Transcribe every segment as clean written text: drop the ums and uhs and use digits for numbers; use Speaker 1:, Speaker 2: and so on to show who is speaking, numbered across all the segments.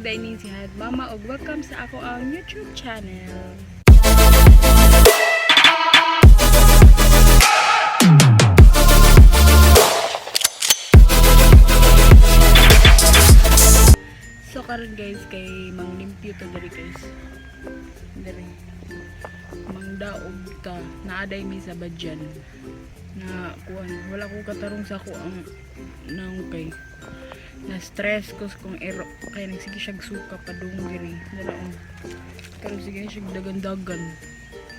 Speaker 1: dining si Had Mama ug welcome sa ako ang YouTube channel. So karon guys kay manglimpyo to diri guys. Diri. Mangdaog ta naaday mi sa badian. Na kuan wala ko katarong sa ko ang naungkay. Na stress ko kung ero kay nagsige siya suka padung diri. Dalaon. Pero sige siya dagan-dagan.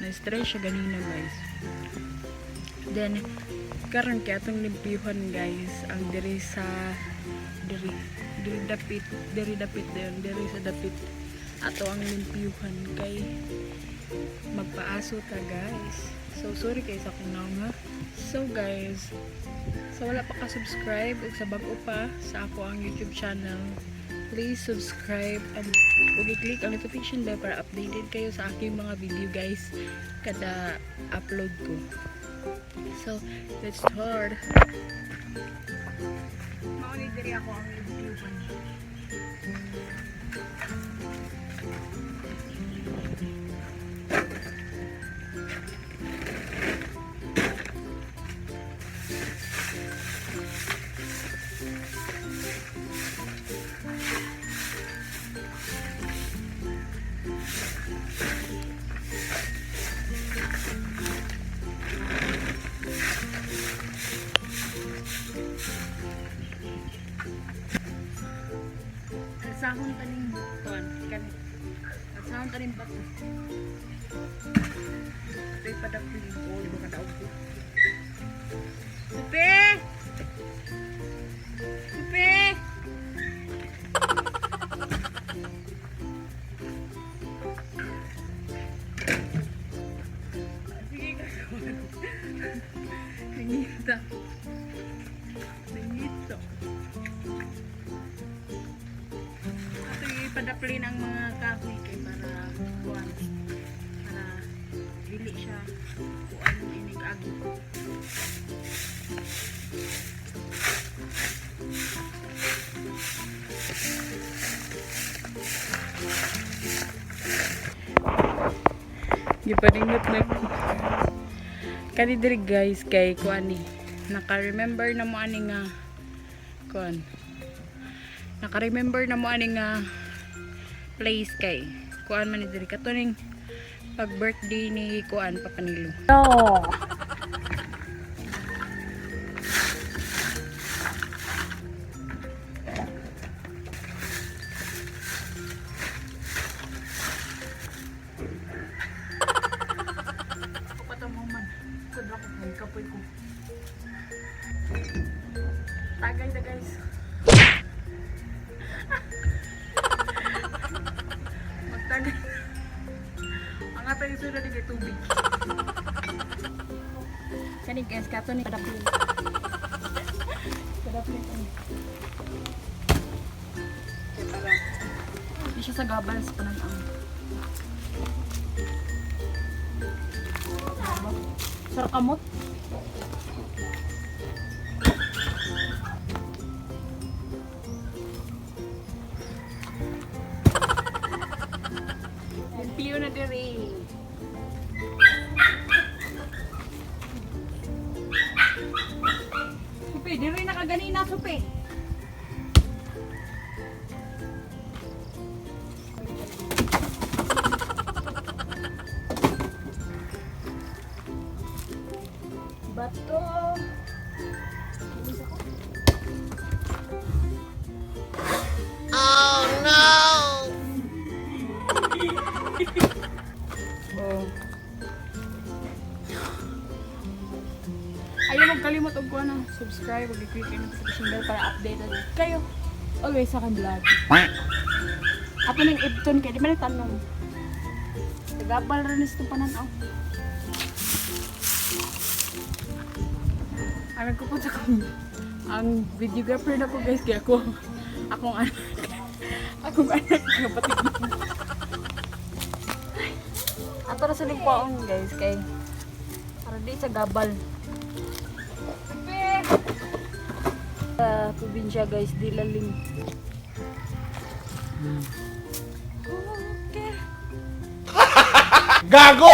Speaker 1: Na stress siya ganina guys. Then karon kay atong limpyuhan guys ang diri sa diri dapit diri sa dapit ato ang limpyuhan kay magpaaso ta guys. So sorry guys akong naong ha. So guys, so wala pa ka subscribe ug sa bag-o pa sa ako ang YouTube channel, please subscribe and ug i-click ang notification bell para updated kayo sa aking mga video guys kada upload ko. So let's start. Mauni diri ako ang limpyuhan. Sahon taning kuan kan. Sahon taning bato. Tay pada piling ko di ba daog ko. Supe. Supe. Sige ka. Nangita. Nangita. Padaplin ang mga kahoy kay para kuan para dili siya kuan inig agi. Gipadingot na kani diri guys kay kuan ni naka-remember na mo ani nga kuan naka-remember na mo ani nga place kay kuan man ni diri katuning pag birthday ni kuan Papa Nilo. No. Tagay na guys. Magtagay. Ang atay iso na digay tubig. Kani guys, kato ni padaplin. Padaplin ini. Kaya para di siya sa gabal sa pananang. Sarap kamot. Limpyo na diri. Supe, diri na kaganina supe. Bato. Oh no. Oh. Ayaw magkalimot og kuan na subscribe ug i-click ang notification bell para updated kayo always sa akin vlog. Ato ning ibton kay di man tanong. Tagabal ra ni sa pananaw. Amin ko po sa ang videographer na ko guys kaya akong anak kapatid mo. Ato na sa lingkwaon guys kay para di sa gabal. Probinsya guys, di lalim. Okay.
Speaker 2: Gago!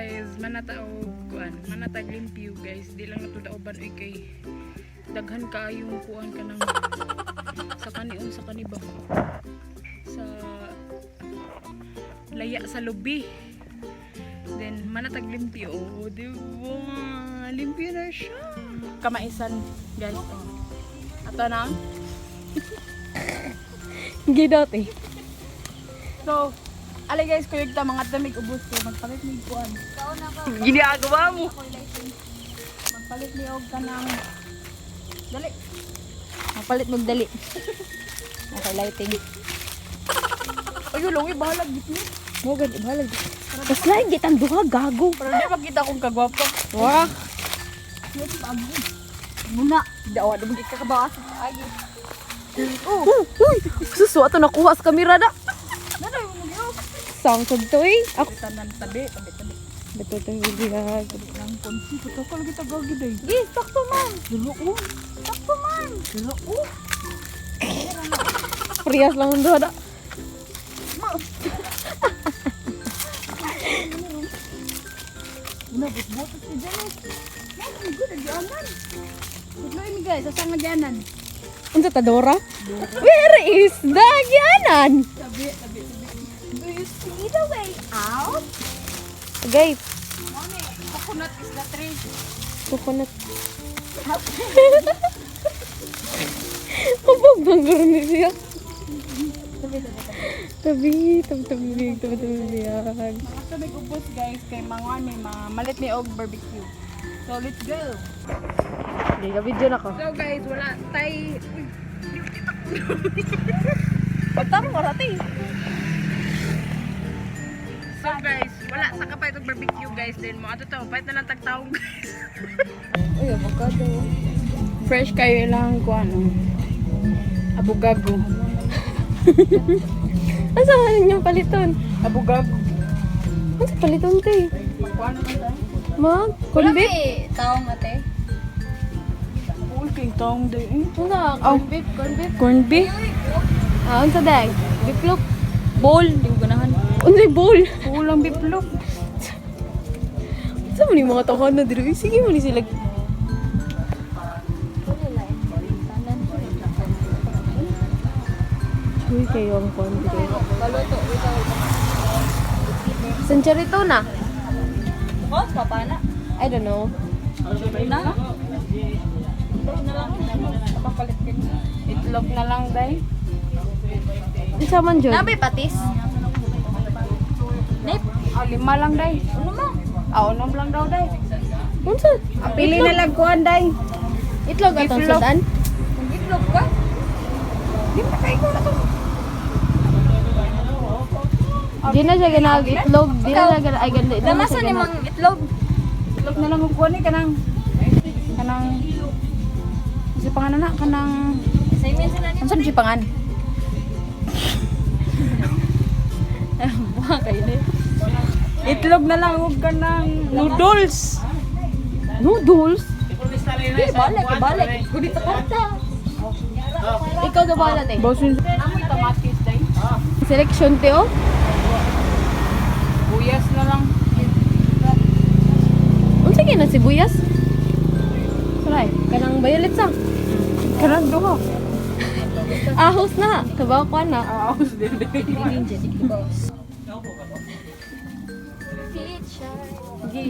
Speaker 1: Guys, manatag limpyo guys. Di lang nato daoban oy kay daghan ka yung kuan ka ng sa kanion sa kaniba. Sa laya sa lubi. Then manatag limpyo. Oh, di ba? Limpyo na siya. Kamaisan guys. Oh. Ato na.
Speaker 3: Gidot eh.
Speaker 1: So, alay guys, kuyog ta mga damig ubos ko. Magpalit ni kuan.
Speaker 3: Ginagawa mo.
Speaker 1: Magpalit ni og kanang dali.
Speaker 3: Mapalit mo dali. Okay, lighting.
Speaker 1: Ayo long ibahalag git ni.
Speaker 3: Mo gid ibalag. Mas lain git ang duha gago.
Speaker 1: Pero di makita kong kagwapo.
Speaker 3: Wah.
Speaker 1: Yes, bago.
Speaker 3: Muna.
Speaker 1: Dawa na magit ka kabawas. Ay.
Speaker 3: Uy, susu ato nakuha sa kamera na.
Speaker 1: Dali mo gyud.
Speaker 3: Samsag to eh. Ako
Speaker 1: Tanan tabi.
Speaker 3: betul to video.
Speaker 1: Nang konsi ko ko lagi tagagi day.
Speaker 3: Yes, sakto man.
Speaker 1: Dulo ko.
Speaker 3: Sakto man.
Speaker 1: Dulo ko.
Speaker 3: Prias lang ang duha da.
Speaker 1: Una bot si Janet. Ay, good agyanan. Tudloy mi guys, asa nga agyanan?
Speaker 3: Unsa ta Dora? Where is the agyanan?
Speaker 1: Tabi. Do you see the way out?
Speaker 3: Guys,
Speaker 1: Mami, coconut is the tree.
Speaker 3: coconut. Kapag banggaro ni siya. Tabi biyag.
Speaker 1: Mga sabay ubos guys kay Mangaon may malit ni og barbecue. So let's go.
Speaker 3: Hindi ka video na ko.
Speaker 1: So guys, wala tay.
Speaker 3: Pagtama mo rati.
Speaker 1: So guys, wala sa kapay og barbecue guys din mo ato to, pait na lang tagtaong guys.
Speaker 3: Uy, avocado.
Speaker 1: Fresh kayo lang ko ano. Abugago.
Speaker 3: Asa man yung paliton?
Speaker 1: Abugago.
Speaker 3: Ano sa paliton to eh?
Speaker 1: Kuano man tayo?
Speaker 3: Mag, corned beef?
Speaker 4: Taong ate.
Speaker 1: Uy, kay taong day.
Speaker 3: Ano? Corned beef? Corned beef?
Speaker 1: Corned beef?
Speaker 3: Ah, ano sa day? Beef loaf?
Speaker 1: Bowl, di ko ganahan.
Speaker 3: Ano yung bowl?
Speaker 1: Ulang beef loaf.
Speaker 3: Saan mo ni mga tao na dito? Sige mo ni sila. Uy, kayo ang corned beef.
Speaker 4: Baluto, ikaw.
Speaker 3: Sancherito na?
Speaker 4: Oh, papana.
Speaker 3: I don't know.
Speaker 4: Na? Itlog na lang. Papalit ka niya.
Speaker 1: Itlog na lang day.
Speaker 3: Isa man dyan.
Speaker 4: Nabay patis. Nip.
Speaker 1: Lima lang day.
Speaker 4: Ano mo?
Speaker 1: Unom lang daw day.
Speaker 3: Unsa?
Speaker 1: Pili na lang kuan day.
Speaker 3: Itlog atong
Speaker 1: Beef loaf.
Speaker 3: sud.an?
Speaker 4: Kung itlog ka?
Speaker 1: Di ba kayo ko na to?
Speaker 3: Di na siya ganag itlog. Di na siya ganag. Ay, ganda. Di na
Speaker 4: Damasan
Speaker 3: siya
Speaker 4: ni
Speaker 3: ganag.
Speaker 4: mang itlog.
Speaker 1: Itlog na lang kung kuan ni kanang si pangalan na kanang
Speaker 4: Sa imen sila ni.
Speaker 1: unsa si pangan?
Speaker 4: Buha kayo ni.
Speaker 1: Itlog na lang ug kanang noodles.
Speaker 3: Noodles?
Speaker 4: Di, balik. Kudit sa karta.
Speaker 3: Ikaw na ba natin?
Speaker 1: Bosun amoy tamatis day.
Speaker 3: Selection teo?
Speaker 1: Buyas na lang.
Speaker 3: Unsa kay na sibuyas? Saray, kanang violet sa.
Speaker 1: Kanang duha.
Speaker 3: Ahos na. Kabaw ko na.
Speaker 1: Aos din day.
Speaker 4: Ninja, di boss.
Speaker 3: Sige.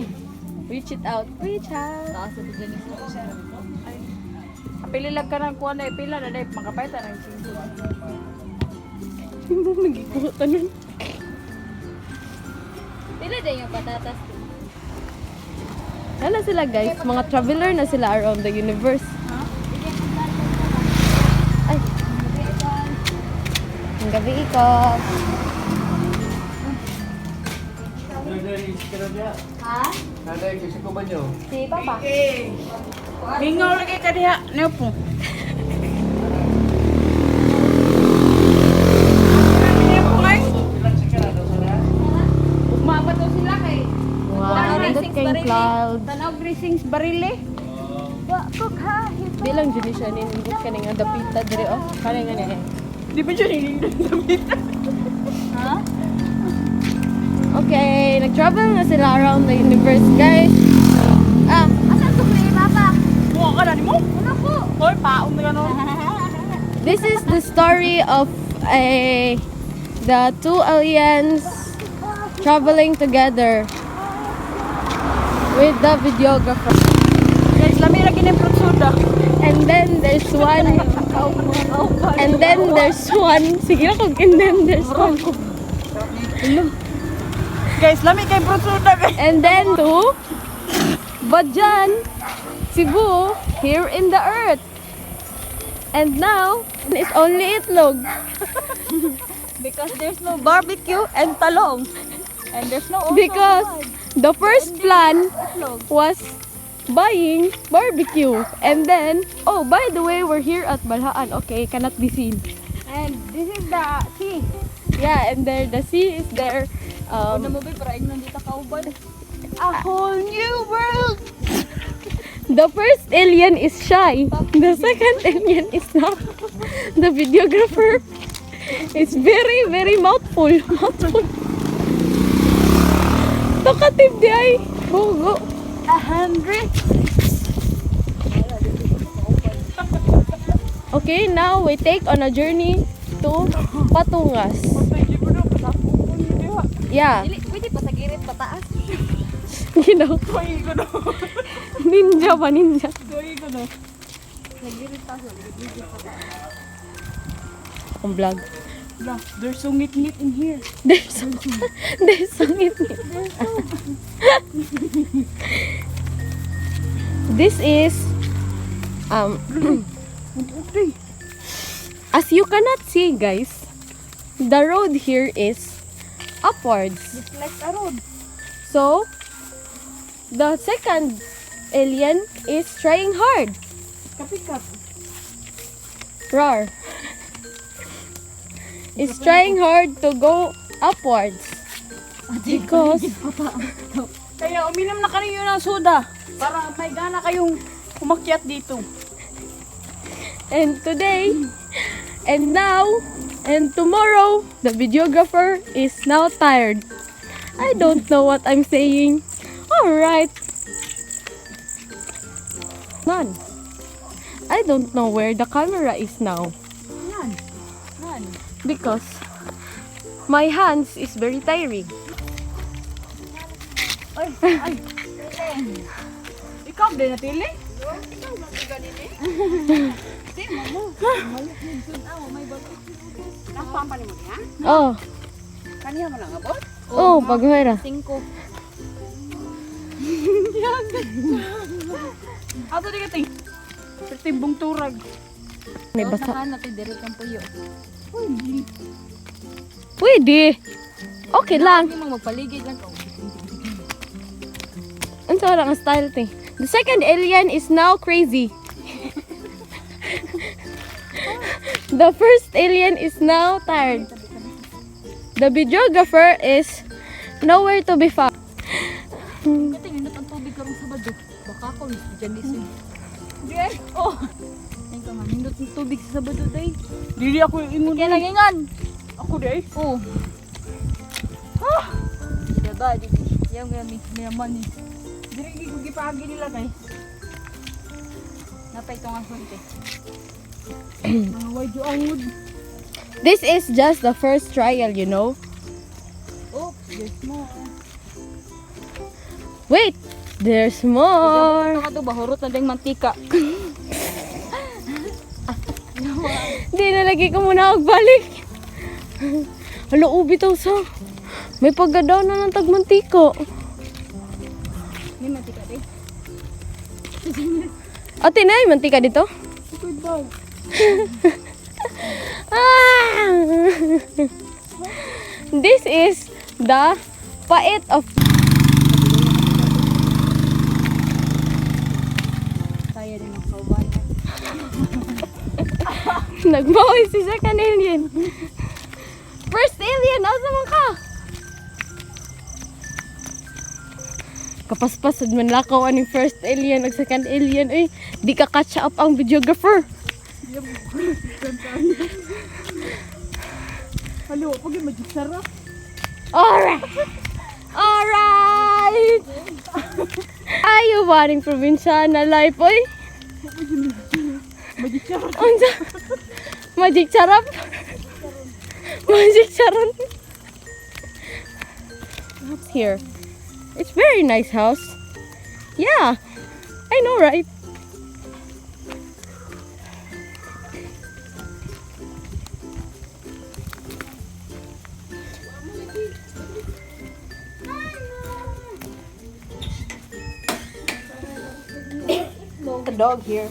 Speaker 3: Reach it out. Reach out.
Speaker 4: Taas na dyan ni sa
Speaker 1: Pili lang ka ng kuan day pila na day makapayta ng singko.
Speaker 3: Hindi mo nagikuha ka nun.
Speaker 4: Pila din yung patatas.
Speaker 3: Ano sila guys? Mga traveler na sila around the universe. Ay. Ang gabi ikaw.
Speaker 4: Ha?
Speaker 2: Nanay, kasi ko ba nyo?
Speaker 4: Si Papa.
Speaker 1: Bingaw lagi ka diha. Ano po? ning barile.
Speaker 3: Bilang dyan siya ninindot ka nga dapita diri oh. Kaya nga niya eh.
Speaker 1: Di ba siya nilindot damit?
Speaker 4: Ha?
Speaker 3: Okay, nag-travel na sila around the universe, guys.
Speaker 4: Asan ko kay Papa?
Speaker 1: Buka ka na ni mo?
Speaker 4: Ano po?
Speaker 1: Hoy, paon na gano'n.
Speaker 3: This is the story of the two aliens traveling together with the videographer.
Speaker 1: Guys, lami lagi ng fruit soda.
Speaker 3: And then there's one. And then there's one. Sige lang, and then there's one.
Speaker 1: Guys, lami kay fruit soda, guys.
Speaker 3: And then two. Badian, Cebu, here in the earth. And now, it's only itlog.
Speaker 4: Because there's no barbecue and talong. And there's no
Speaker 3: Because the first plan was buying barbecue. And then, oh, by the way, we're here at Balhaan. Okay, cannot be seen.
Speaker 4: And this is the sea.
Speaker 3: Yeah, and there, the sea is there.
Speaker 4: Ano mo ba para nandito kauban?
Speaker 3: A whole new world. The first alien is shy. The second alien is not. The videographer is very, very mouthful. Talkative di ay. Go.
Speaker 1: 100.
Speaker 3: Okay, now we take on a journey to Patungas. Yeah,
Speaker 4: Dili, pwede pa sa girit pataas.
Speaker 3: you know,
Speaker 1: Hoy, ko no.
Speaker 3: ninja pa, ninja.
Speaker 1: Hoy, ko no.
Speaker 4: Sa girit pa sa
Speaker 3: Ang vlog.
Speaker 1: Blah, there's so ngit-ngit in here.
Speaker 3: There's sungit. This is as you cannot see, guys, the road here is upwards.
Speaker 1: It's like a road.
Speaker 3: So the second alien is trying hard.
Speaker 1: Kapikap.
Speaker 3: Roar. Is trying hard to go upwards. Because
Speaker 1: Kaya uminom na kayo ng soda para may gana kayong umakyat dito.
Speaker 3: and today and now and tomorrow the videographer is now tired. I don't know what I'm saying. Alright. None. I don't know where the camera is now.
Speaker 1: Yan.
Speaker 3: Because my hands is very tiring.
Speaker 1: Ay. Ikaw din natili? Napampa ni mo niya?
Speaker 3: Oh,
Speaker 1: Kaniya mo lang abot?
Speaker 3: oh, paghuera.
Speaker 4: 5.
Speaker 1: Ato di ka ting. Timbong turag.
Speaker 3: May basa.
Speaker 4: natin dire kang puyo.
Speaker 3: Pwede. Okay lang.
Speaker 4: Hindi mo magpaligid lang ka.
Speaker 3: Ang sarang ang style te. The second alien is now crazy. The first alien is now tired. The videographer is nowhere to be found.
Speaker 4: Kasi nindot ang tubig karong Sabado. Baka ako dyan lisin.
Speaker 1: Diyan.
Speaker 4: Oh. Ay ka nga, nindot ang tubig sa Sabado day.
Speaker 1: Dili ako yung ingon.
Speaker 4: Kaya nagingan.
Speaker 1: Ako day.
Speaker 4: Oh. Diba, yung gami, niyaman eh.
Speaker 1: Dili ko gipagi nila guys.
Speaker 4: Napay ito nga sunte.
Speaker 1: Mga wadyo ang wood.
Speaker 3: This is just the first trial, you know.
Speaker 4: Oh, there's more.
Speaker 3: Wait, there's more.
Speaker 4: Ito ka to, bahurot na ding mantika.
Speaker 3: Di nalagi ko muna magbalik. Hala, ubi to sa. May pagkadaw na ng tagmantiko.
Speaker 4: May mantika day.
Speaker 3: Ate na, may mantika dito?
Speaker 1: Good dog.
Speaker 3: Ah! This is the pait of
Speaker 4: Kaya din ang kauban.
Speaker 3: nagbawi si second alien. First alien, asa man ka? Kapaspasad man lakaw aning first alien ug second alien. Uy, di ka catch up ang videographer.
Speaker 1: Halo, pag yung magic sarap.
Speaker 3: Alright! Alright! Ayaw ba rin probinsya na life, oy?
Speaker 1: Magic sarap.
Speaker 3: Unsa? Magic sarap? Magic sarap? What's here? It's very nice house. Yeah, I know, right? The dog here.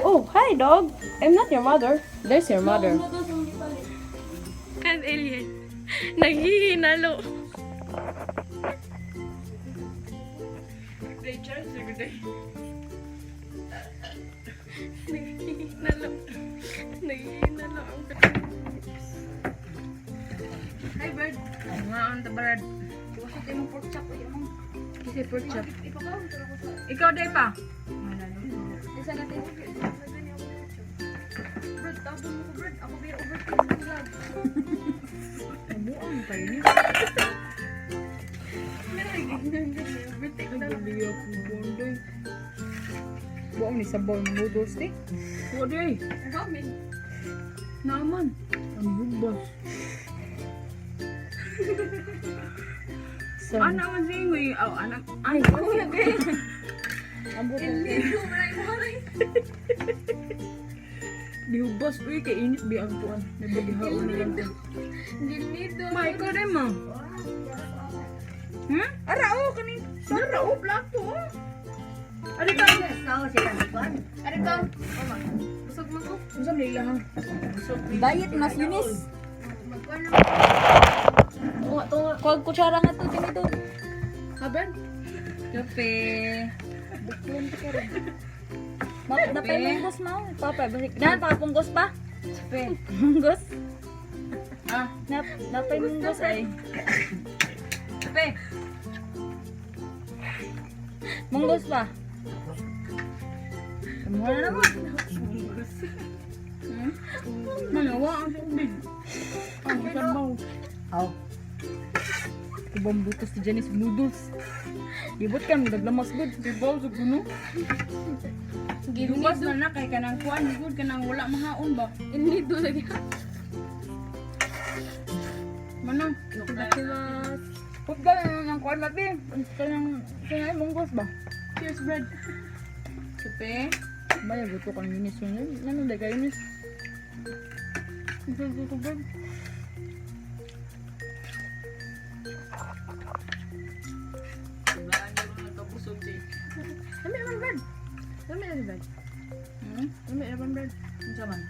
Speaker 3: Oh, hi dog. I'm not your mother. There's your mother. An alien. Naghihinalo. Naghihinalo. Naghihinalo. Hi bird. Mangaon ta bird. Kasi pork chop. Ikaw day pa. Amoang kayo ni. Buong ni sabaw ng noodles ni. Wadi. Naman. Ang bubos. Anak man singoy. Anak. Ay, ang bubos. Dihubos uy kay init bi ang tuan. Nabagihaon na lang ko. Dito.
Speaker 1: May ko rin ma. Hmm? Ara o kani. Ara o plato o. Ari ka. Ari ka. Busog mo ko. Busog nila ha.
Speaker 4: Diet mas linis. Kuwag kutsara nga to, tinito.
Speaker 1: Haban.
Speaker 4: Kape. Buklon ka rin. Napay munggos mo. Papa, na pakapunggos pa. Kape. Munggos.
Speaker 1: Ah,
Speaker 4: Napay munggos ay. Kape. Munggos pa. Kamuha na naman.
Speaker 1: malawa ang tubig. Ang sabaw.
Speaker 4: Aw. Ibang butos ni Janice noodles. Gibot ka, magdaglamas good.
Speaker 1: Sabaw sa guno. Giluwas na na kay kanang kuan, good kanang wala mahaon ba?
Speaker 3: Inido lagi.
Speaker 1: Manang,
Speaker 4: Kilos. Huwag ka ng kuan natin. Kanang munggos ba?
Speaker 1: cheers bread. Kape.
Speaker 4: Baya gusto kang minis yun. Ano na kayo minis?
Speaker 1: Ito ko bread. Dami naman bread. Dami naman bread. Dami naman bread. Ang saman.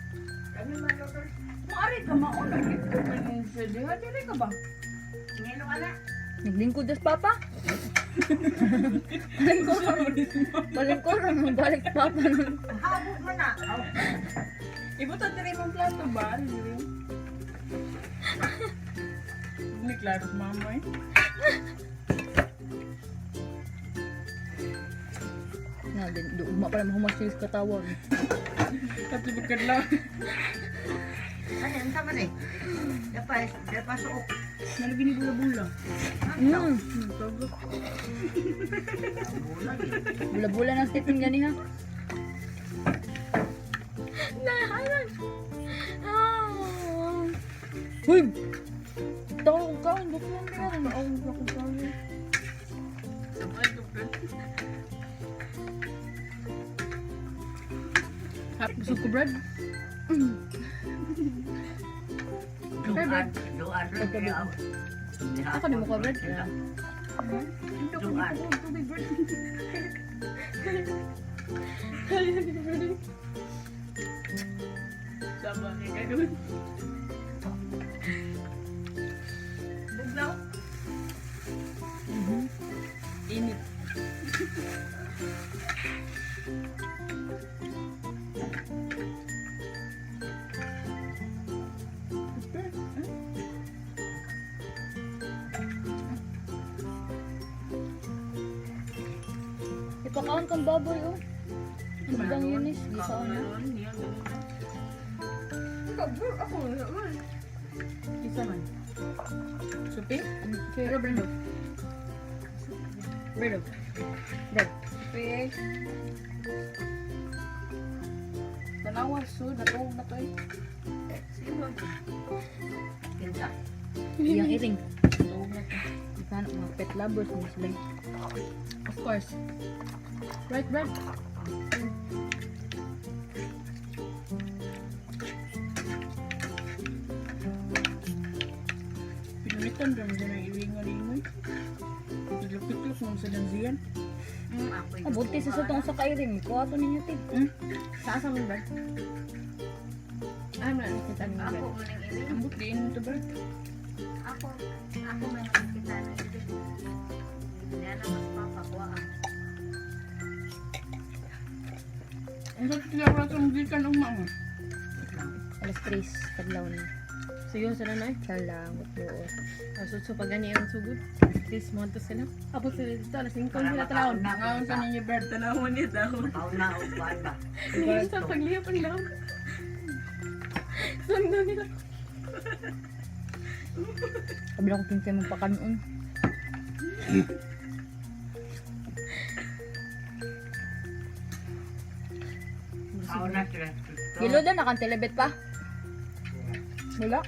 Speaker 1: Dami naman bread. Maari ka mauna. Ito ka nung pwede. Hadi ka ba? Ngelo ka na.
Speaker 4: Naglingkod das papa. Balik ko rin. Balik papa nun.
Speaker 1: Habog mo na. Ibutan na rin mong plato ba? Hindi klaro mama eh.
Speaker 4: Na, doon pa naman humasis katawag.
Speaker 1: Katulog ka lang.
Speaker 2: Ano yung tama na eh? Dapat suok.
Speaker 1: Nalagyan ni bula-bula.
Speaker 4: Bula-bula ng Stephen gani ha.
Speaker 3: Nahalan. Oh.
Speaker 4: Huy! Tawag ka, hindi ko lang kaya naawag ako sa amin.
Speaker 1: Gusto ko bread?
Speaker 2: Duan rin kaya.
Speaker 4: Ako di mo ka bread.
Speaker 2: Duan.
Speaker 1: Sama ni kayo. Bugnaw? Init.
Speaker 3: Pakaon kang baboy, oh. Hanggang yun is, di sa ano.
Speaker 1: Isa man. Supi? Pero Brando. Brando.
Speaker 3: Bread.
Speaker 1: Supi. Tanawa, sud. Natuog na to eh. Sige ba?
Speaker 2: Tinta.
Speaker 3: Iyang iring.
Speaker 1: Natuog na to.
Speaker 3: Sana mga pet lovers mo sila.
Speaker 1: Of course. Right, Brad? Pinamitan lang na ng iringan-ingoy. Piglok-piglok mo sa danziyan.
Speaker 3: Ah, bunti sa sutong sa kairing. Kuha to ninyo, Tig.
Speaker 1: Saan mo, Brad? Ano na nakita niyo, Brad?
Speaker 2: Ako uling ini.
Speaker 1: Ambot din ito, Brad.
Speaker 2: Ako may nakikita na ito. Hindi na mas papakuha.
Speaker 1: Ang sakit lang wala sa magikan ng mga.
Speaker 3: Alas 3, kadlaw na.
Speaker 1: Sige, sana na eh.
Speaker 3: Salamat doon.
Speaker 1: Asot sa pagani ang sugod. Please, mo to sila. Apo sila dito, alas 5 sila talawon. Mangaon sa ninyo, Brad. Tanawon niya daw.
Speaker 2: Pauna o kuwan ba?
Speaker 1: Hindi sa pagliyap ang daw. Sundo nila.
Speaker 3: Sabi na ko kinsay mong pakanon.
Speaker 2: Pauna sila.
Speaker 3: Gilo doon, nakantelebet pa. Wala.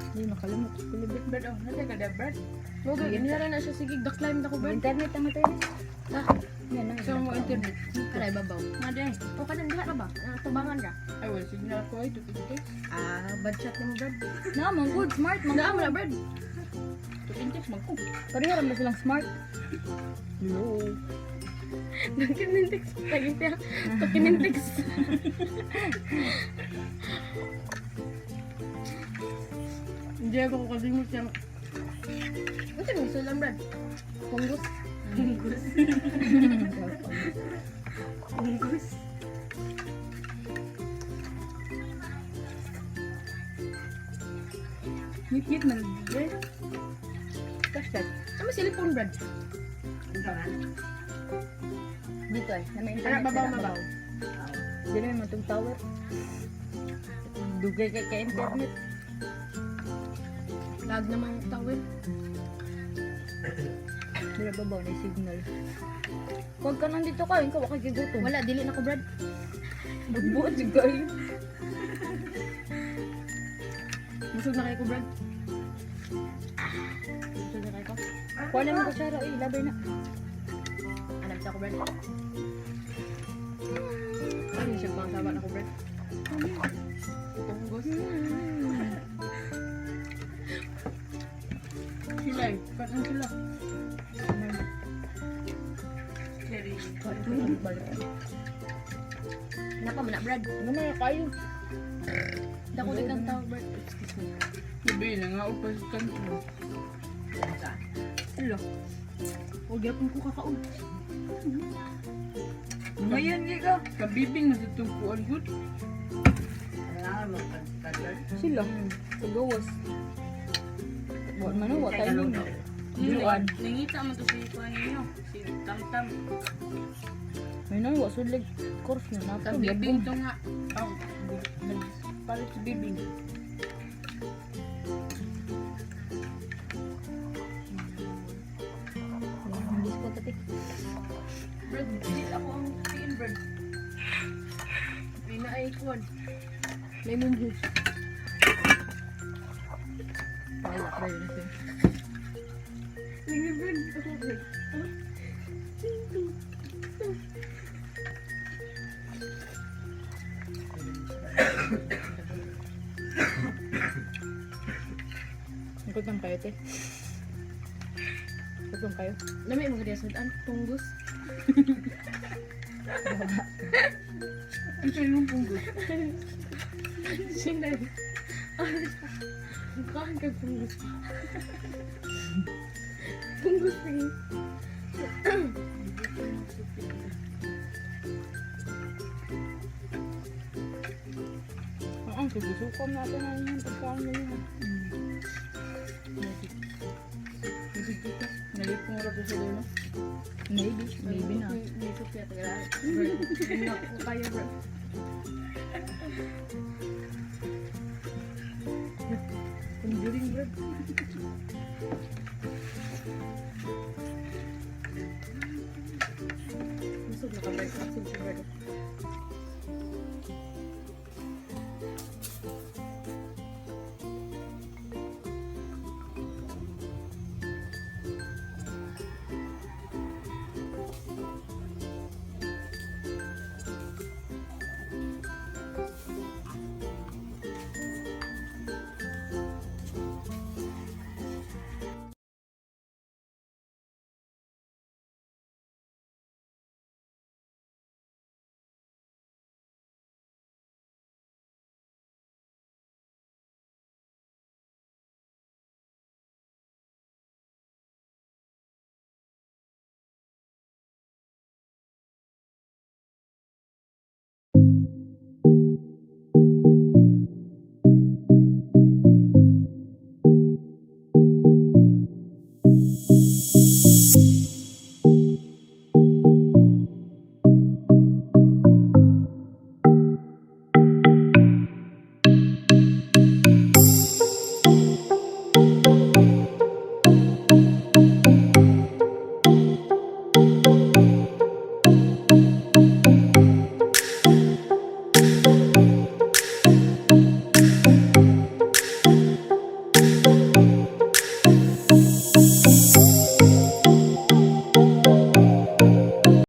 Speaker 3: Hindi, nakalimot. Telebet.
Speaker 1: Brad, oh, nasa ka da, Brad. Huwag, inira na siya. Sige, dakline na ko, Brad.
Speaker 3: Internet ang ito yun.
Speaker 1: Ah,
Speaker 3: Yan na.
Speaker 1: so mo internet.
Speaker 3: Karay babaw.
Speaker 1: Nga din.
Speaker 3: O ka nang diha na ba? Tubangan ka.
Speaker 1: Ay, well, signal ko ay, tupintik. Bad shot na mo, Brad.
Speaker 3: Na, mga good, smart. Mga
Speaker 1: Nga mo na, Brad. Tupintik, magkong.
Speaker 3: Pariharam ba silang smart?
Speaker 1: Hello. Nagkinintik sa tagin siya. Tukinintik. Hindi ako kalimut siya. Ito yung gusto lang, Brad.
Speaker 3: Punggos.
Speaker 1: Munggos. Munggos. Ngit-ngit man, Brad. Kashtag. Ano silipon, Brad?
Speaker 3: Dito eh. Na may
Speaker 1: Kaya
Speaker 3: internet.
Speaker 1: babaw,
Speaker 3: sila,
Speaker 1: mabaw.
Speaker 3: Hindi naman matong tower. Dugay kay ka-internet.
Speaker 1: Lag naman yung tawel.
Speaker 3: Dila babaw na yung signal. Huwag ka nandito ka. Ikaw wakay kigutom.
Speaker 1: Wala, dili na ko, Brad.
Speaker 3: Buot si kayo.
Speaker 1: Busog na kayo ko, Brad. Busog na kayo ko.
Speaker 3: Kuha na mo ko siya. Labay na.
Speaker 1: Alam sa ko, Brad. Ano siya pang sabat ako, Brad? Tunggos. Sila eh. Patang sila. Naka mo na, Brad.
Speaker 3: Ano na kayo?
Speaker 1: Dako ulit ang tawag, Brad. Excuse me. Sabi na nga, upas ka nito. Hello. Huwag yapon ko kakaon.
Speaker 2: Ngayon, Giga.
Speaker 1: Kabibing matutungkuan good.
Speaker 2: Kailangan magpagtagal.
Speaker 3: Sila. Tagawas. Buat mana? Buat tayo nun.
Speaker 1: Diluan. Nangita mo to si kuhan ninyo. Si Tam-Tam.
Speaker 3: May nang wak sulig. Course na nato.
Speaker 1: Kabibing to nga. Oh, nagpalit si Bibing.
Speaker 3: Hindi ko tati.
Speaker 1: Brad, hindi ako ang tiin, Brad. Pina ay kuhan. Lemon juice.
Speaker 3: Wala pa rin siya.
Speaker 1: Lemon Brad. Ako, Brad.
Speaker 3: Ikot lang kayo, te. Ikot lang kayo.
Speaker 1: Lamay mo kaya sud.an. Punggos. Ang sa'yo yung punggos. Sinay. Kain ka punggos. Punggos rin.
Speaker 3: Ang susukom natin na yung pagkain nyo yun.
Speaker 1: Nalipong mo ko sa dulo. Maybe na.
Speaker 4: Dito siya tagal. Hindi ko kaya bro. Conjuring bro. Gusto na kabay. Gusto na kabay.